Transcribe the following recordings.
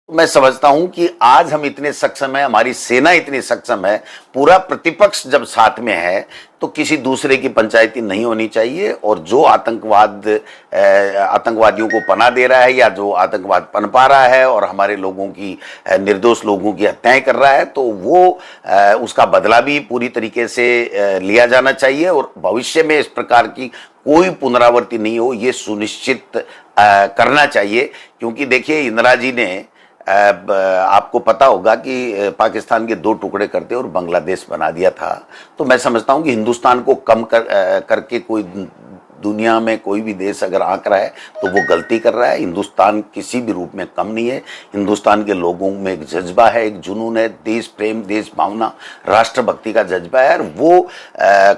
मैं समझता हूं कि आज हम इतने सक्षम हैं, हमारी सेना इतनी सक्षम है, पूरा प्रतिपक्ष जब साथ में है तो किसी दूसरे की पंचायती नहीं होनी चाहिए। और जो आतंकवादियों को पनाह दे रहा है या जो आतंकवाद पनपा रहा है और हमारे लोगों की निर्दोष लोगों की हत्याएं कर रहा है, तो वो उसका बदला भी पूरी तरीके से लिया जाना चाहिए और भविष्य में इस प्रकार की कोई पुनरावृत्ति नहीं हो, ये सुनिश्चित करना चाहिए। क्योंकि देखिए, इंदिरा जी ने आपको पता होगा कि पाकिस्तान के 2 टुकड़े करते और बांग्लादेश बना दिया था। तो मैं समझता हूं कि हिंदुस्तान को कम करके कोई दुनिया में कोई भी देश अगर आंक रहा है तो वो गलती कर रहा है। हिंदुस्तान किसी भी रूप में कम नहीं है। हिंदुस्तान के लोगों में एक जज्बा है, एक जुनून है, देश प्रेम, देश भावना, राष्ट्रभक्ति का जज्बा है। और वो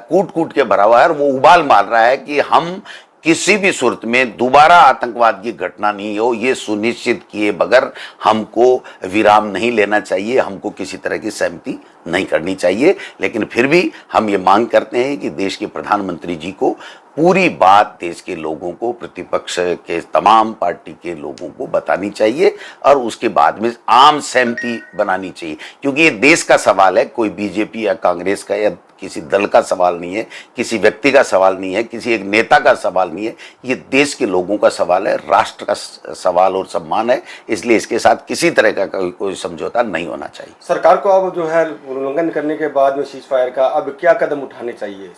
कूट कूट के भरा हुआ है और वो उबाल मार रहा है कि हम किसी भी सूरत में दोबारा आतंकवाद की घटना नहीं हो, ये सुनिश्चित किए बगैर हमको विराम नहीं लेना चाहिए, हमको किसी तरह की सहमति नहीं करनी चाहिए। लेकिन फिर भी हम ये मांग करते हैं कि देश के प्रधानमंत्री जी को पूरी बात देश के लोगों को, प्रतिपक्ष के तमाम पार्टी के लोगों को बतानी चाहिए और उसके बाद में आम सहमति बनानी चाहिए। क्योंकि ये देश का सवाल है, कोई बीजेपी या कांग्रेस का या किसी दल का सवाल नहीं है, किसी व्यक्ति का सवाल नहीं है, किसी एक नेता का सवाल नहीं है। ये देश के लोगों का सवाल है, राष्ट्र का सवाल और सम्मान है। इसलिए इसके साथ किसी तरह का कोई समझौता नहीं होना चाहिए। सरकार को अब जो है उल्लंघन करने के बाद में सीज फायर का अब क्या कदम उठाने चाहिए?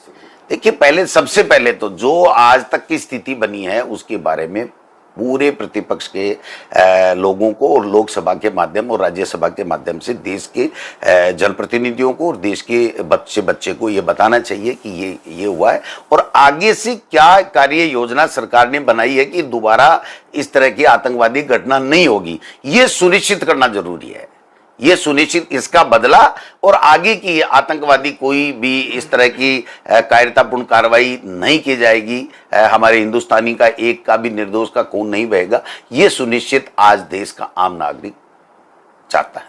देखिए, सबसे पहले तो जो आज तक की स्थिति बनी है उसके बारे में पूरे प्रतिपक्ष के लोगों को और लोकसभा के माध्यम और राज्यसभा के माध्यम से देश के जनप्रतिनिधियों को और देश के बच्चे को ये बताना चाहिए कि ये हुआ है और आगे से क्या कार्य योजना सरकार ने बनाई है कि दोबारा इस तरह की आतंकवादी घटना नहीं होगी। ये सुनिश्चित करना जरूरी है। ये सुनिश्चित, इसका बदला और आगे की आतंकवादी कोई भी इस तरह की कायरतापूर्ण कार्रवाई नहीं की जाएगी। हमारे हिंदुस्तानी का एक का भी निर्दोष का खून नहीं बहेगा। ये सुनिश्चित आज देश का आम नागरिक चाहता है।